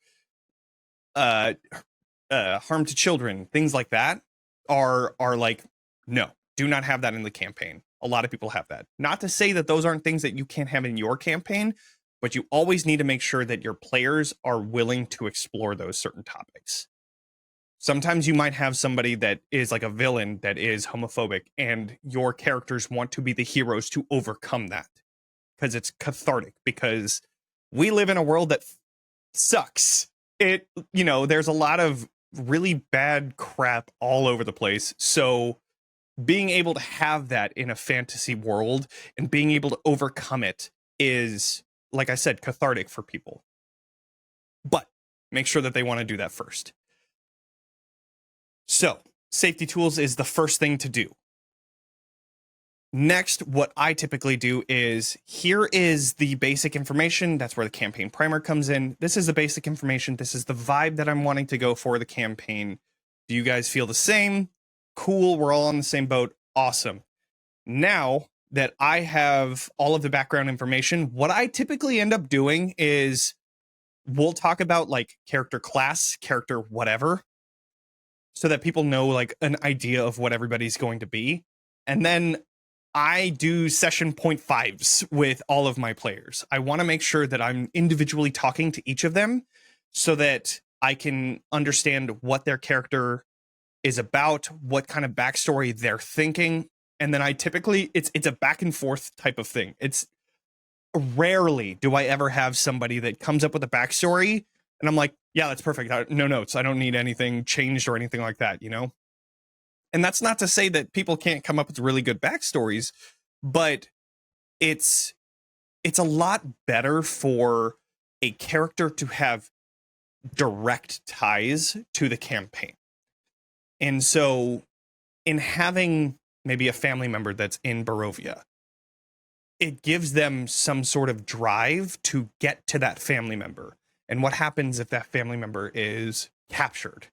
harm to children. Things like that are like, no, do not have that in the campaign. A lot of people have that. Not to say that those aren't things that you can't have in your campaign, but you always need to make sure that your players are willing to explore those certain topics. Sometimes you might have somebody that is like a villain that is homophobic, and your characters want to be the heroes to overcome that because it's cathartic, because we live in a world that sucks. There's a lot of really bad crap all over the place. So being able to have that in a fantasy world and being able to overcome it is, like I said, cathartic for people. But make sure that they want to do that first. So safety tools is the first thing to do. Next, what I typically do is, here is the basic information. That's where the campaign primer comes in. This is the basic information. This is the vibe that I'm wanting to go for the campaign. Do you guys feel the same? Cool. We're all on the same boat. Awesome. Now that I have all of the background information, what I typically end up doing is we'll talk about like character class, character whatever, so that people know like an idea of what everybody's going to be. And then I do session 0.5s with all of my players. I want to make sure that I'm individually talking to each of them so that I can understand what their character is about, what kind of backstory they're thinking. And then I typically, it's a back and forth type of thing. It's rarely do I ever have somebody that comes up with a backstory and I'm like, yeah, that's perfect. No notes. I don't need anything changed or anything like that, you know? And that's not to say that people can't come up with really good backstories, but it's a lot better for a character to have direct ties to the campaign. And so in having maybe a family member that's in Barovia, it gives them some sort of drive to get to that family member. And what happens if that family member is captured?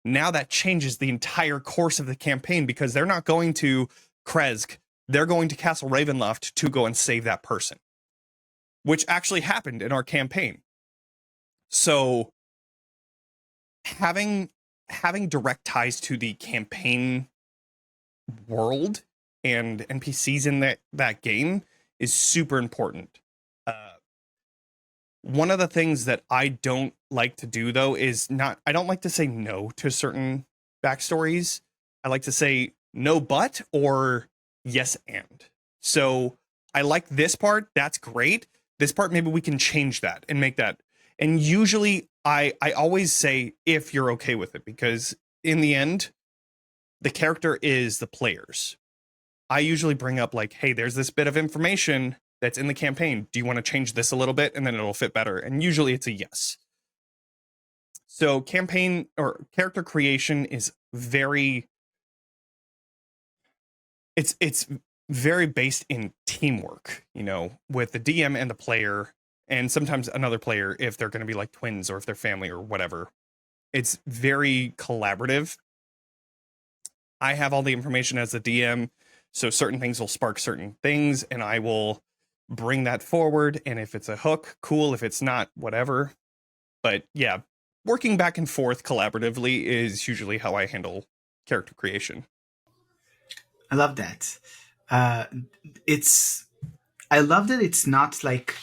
Now that changes the entire course of the campaign, because they're not going to Kresk, they're going to Castle Ravenloft to go and save that person, which actually happened in our campaign. So having direct ties to the campaign world and NPCs in that game is super important. One of the things that I don't like to do, though, is I don't like to say no to certain backstories. I like to say no, but, or yes, and. So I like this part. That's great. This part, maybe we can change that and make that. And usually I always say if you're okay with it, because in the end, the character is the players. I usually bring up like, hey, there's this bit of information that's in the campaign. Do you want to change this a little bit? And then it'll fit better. And usually it's a yes. So campaign or character creation is very, it's very based in teamwork, you know, with the DM and the player, and sometimes another player if they're going to be like twins or if they're family or whatever. It's very collaborative. I have all the information as the DM, so certain things will spark certain things, and I will bring that forward. And if it's a hook, cool. If it's not, whatever. But yeah, working back and forth collaboratively is usually how I handle character creation. I love that. I love that it's not like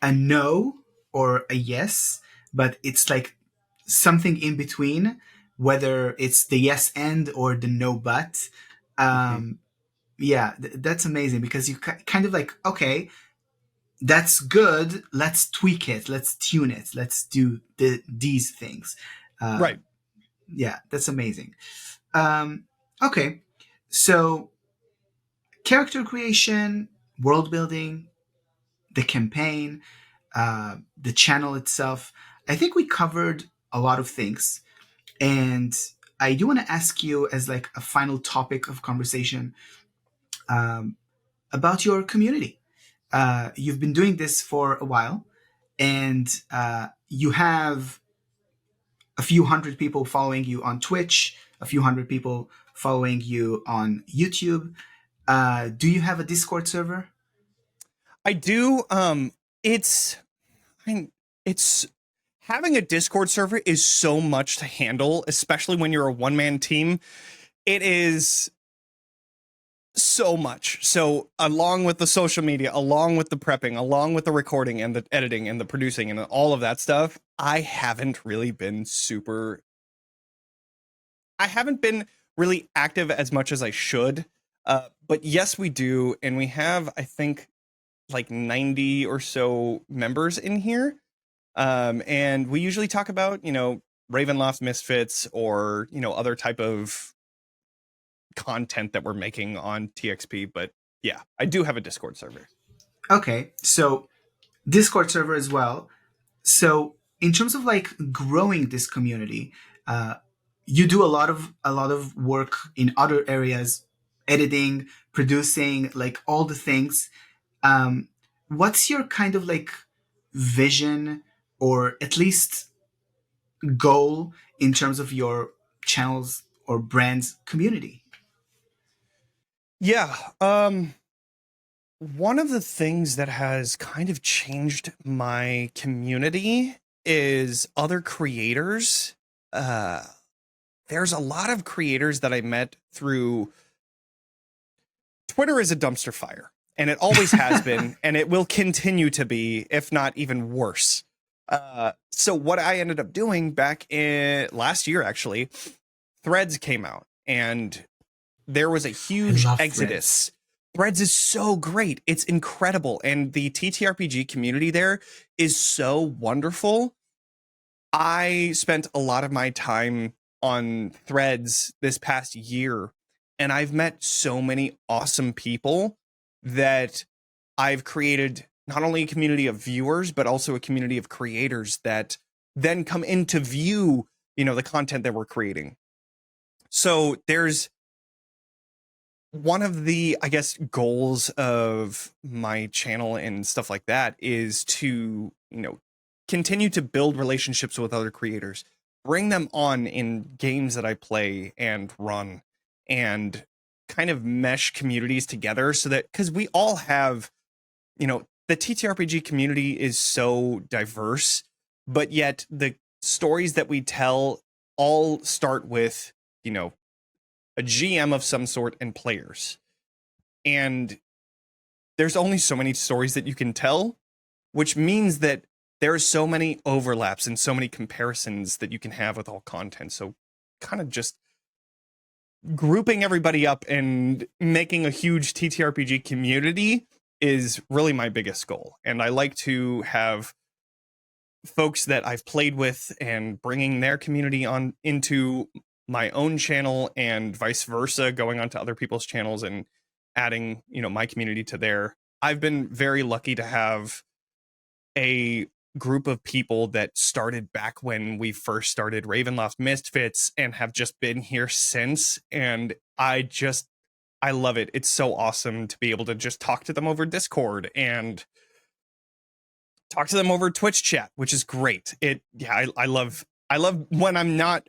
a no or a yes, but it's like something in between, whether it's the yes and or the no but. Yeah, that's amazing, because you kind of like, okay, that's good. Let's tweak it. Let's tune it. Let's do these things. Right. Yeah, that's amazing. Okay, so character creation, world building, the campaign, the channel itself. I think we covered a lot of things. And I do want to ask you, as like a final topic of conversation, about your community. You've been doing this for a while, and you have a few hundred people following you on Twitch, a few hundred people following you on YouTube. Do you have a Discord server? I do. It's having a Discord server is so much to handle, especially when you're a one-man team. It is so much. So along with the social media, along with the prepping, along with the recording and the editing and the producing and all of that stuff, I haven't been really active as much as I should. But yes, we do. And we have, I think, like 90 or so members in here. And we usually talk about, you know, Ravenloft Misfits or, you know, other type of content that we're making on TXP. But yeah, I do have a Discord server. Okay, so Discord server as well. So in terms of like growing this community, you do a lot of work in other areas, editing, producing, like all the things. What's your kind of like vision, or at least goal, in terms of your channels or brands community? Yeah. One of the things that has kind of changed my community is other creators. There's a lot of creators that I met through Twitter is a dumpster fire, and it always has been, and it will continue to be, if not even worse. So what I ended up doing back in last year, actually, Threads came out, and there was a huge exodus. Threads is so great. It's incredible. And the TTRPG community there is so wonderful. I spent a lot of my time on Threads this past year, and I've met so many awesome people that I've created not only a community of viewers, but also a community of creators that then come in to view, the content that we're creating. So there's one of the, I guess, goals of my channel and stuff like that is to, continue to build relationships with other creators, bring them on in games that I play and run, and kind of mesh communities together so that, because we all have, the TTRPG community is so diverse, but yet the stories that we tell all start with, a GM of some sort and players. And there's only so many stories that you can tell, which means that there are so many overlaps and so many comparisons that you can have with all content. So kind of just grouping everybody up and making a huge TTRPG community is really my biggest goal. And I like to have folks that I've played with and bringing their community on into my own channel and vice versa, going onto other people's channels and adding, my community to there. I've been very lucky to have a group of people that started back when we first started Ravenloft Misfits and have just been here since. And I love it. It's so awesome to be able to just talk to them over Discord and talk to them over Twitch chat, which is great. I love when I'm not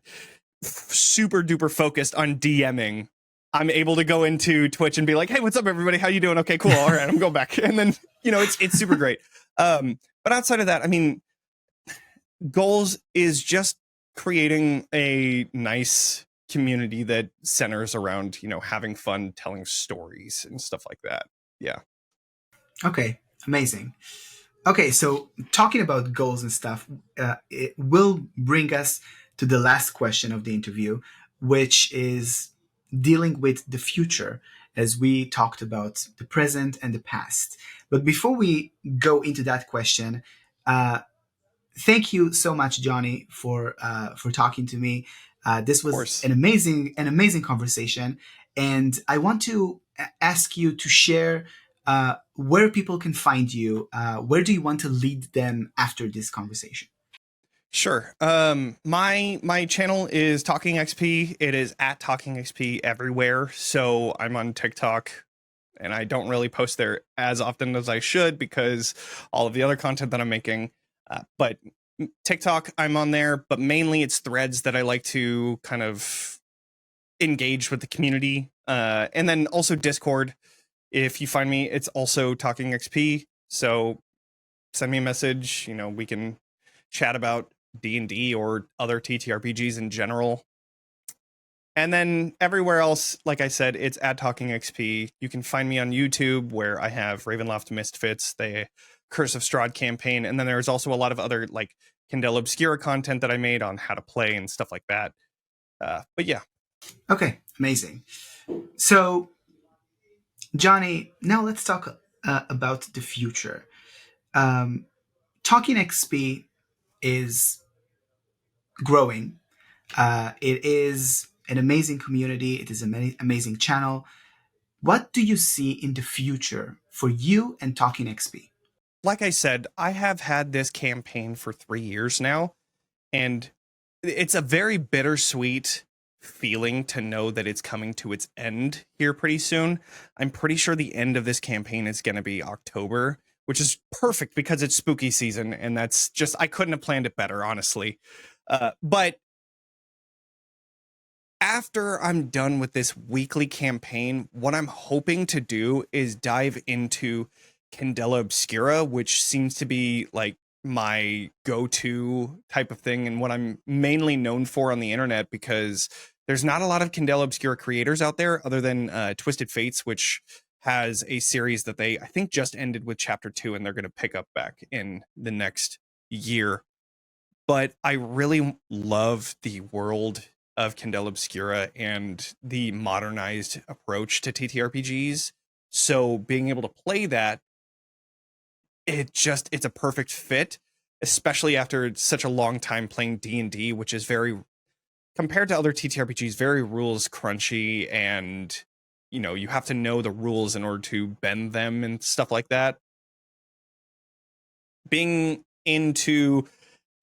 super duper focused on DMing. I'm able to go into Twitch and be like, hey, what's up, everybody? How you doing? Okay, cool. All right, I'm going back. And then, it's super great. But outside of that, goals is just creating a nice community that centers around, having fun, telling stories and stuff like that. Yeah. Okay, amazing. Okay, so talking about goals and stuff, it will bring us to the last question of the interview, which is dealing with the future, as we talked about the present and the past. But before we go into that question, thank you so much, Jonny, for talking to me. This was an amazing conversation, and I want to ask you to share where people can find you. Where do you want to lead them after this conversation? Sure. My channel is TalkingXP. It is at TalkingXP everywhere. So I'm on TikTok, and I don't really post there as often as I should because all of the other content that I'm making. But TikTok, I'm on there, but mainly it's Threads that I like to kind of engage with the community. And then also Discord. If you find me, it's also TalkingXP. So send me a message. We can chat about D&D or other TTRPGs in general. And then everywhere else, like I said, it's at TalkingXP. You can find me on YouTube, where I have Ravenloft Misfits, the Curse of Strahd campaign, and then there's also a lot of other like Kindle Obscura content that I made on how to play and stuff like that. But yeah. Okay, amazing. So, Jonny, now let's talk about the future. TalkingXP is growing. It is an amazing community. It is an amazing channel. What do you see in the future for you and TalkingXP? Like I said, I have had this campaign for 3 years now, and it's a very bittersweet feeling to know that it's coming to its end here pretty soon. I'm pretty sure the end of this campaign is going to be October, which is perfect because it's spooky season, and that's just, I couldn't have planned it better, honestly. But after I'm done with this weekly campaign, what I'm hoping to do is dive into Candela Obscura, which seems to be like my go-to type of thing and what I'm mainly known for on the internet, because there's not a lot of Candela Obscura creators out there other than Twisted Fates, which has a series that I think just ended with chapter 2, and they're going to pick up back in the next year. But I really love the world of Candela Obscura and the modernized approach to TTRPGs. So being able to play that, it's a perfect fit, especially after such a long time playing D&D, which is very, compared to other TTRPGs, very rules crunchy, and you have to know the rules in order to bend them and stuff like that. Being into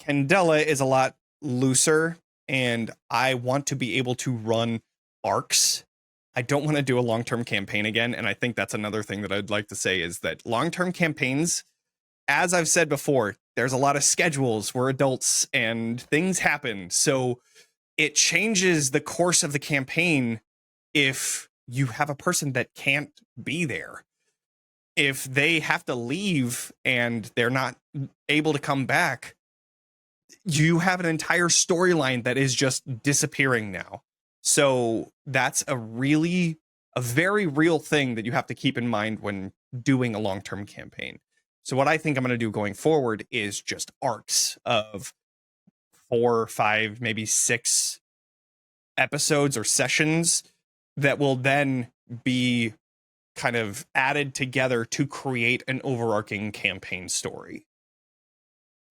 Candela is a lot looser, and I want to be able to run arcs. I don't want to do a long-term campaign again, and I think that's another thing that I'd like to say is that long-term campaigns, as I've said before, there's a lot of schedules. We're adults and things happen, so it changes the course of the campaign if you have a person that can't be there. If they have to leave and they're not able to come back, you have an entire storyline that is just disappearing now. So that's a very real thing that you have to keep in mind when doing a long-term campaign. So what I think I'm going to do going forward is just arcs of 4, 5, maybe 6 episodes or sessions that will then be kind of added together to create an overarching campaign story.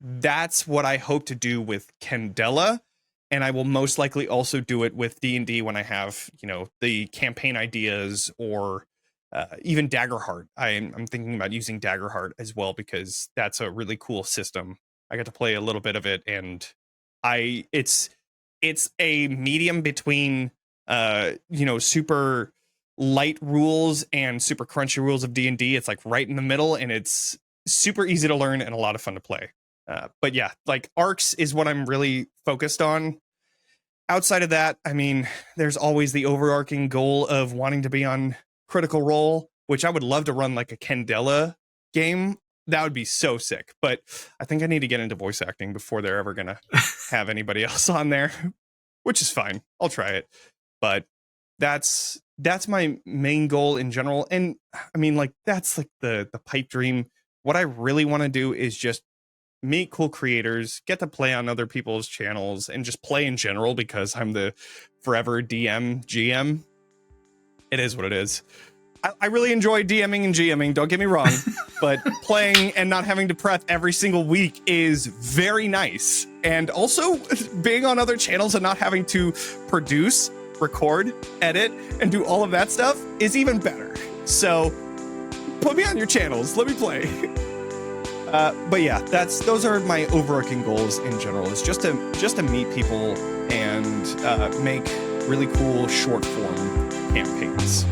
That's what I hope to do with Candela, and I will most likely also do it with D&D when I have, the campaign ideas, or even Daggerheart. I'm thinking about using Daggerheart as well, because that's a really cool system. I got to play a little bit of it, and it's a medium between super light rules and super crunchy rules of D&D. It's like right in the middle, and it's super easy to learn and a lot of fun to play. But yeah, like arcs is what I'm really focused on. Outside of that, I mean, there's always the overarching goal of wanting to be on Critical Role, which I would love to run like a Candela game. That would be so sick. But I think I need to get into voice acting before they're ever going to have anybody else on there, which is fine. I'll try it. But that's my main goal in general. And I mean, like, that's like the pipe dream. What I really want to do is just meet cool creators, get to play on other people's channels, and just play in general, because I'm the forever GM. It is what it is. I really enjoy DMing and GMing, don't get me wrong, but playing and not having to prep every single week is very nice. And also being on other channels and not having to produce, record, edit, and do all of that stuff is even better. So put me on your channels, let me play. But yeah, those are my overarching goals in general, is just to meet people and make really cool short form campaigns.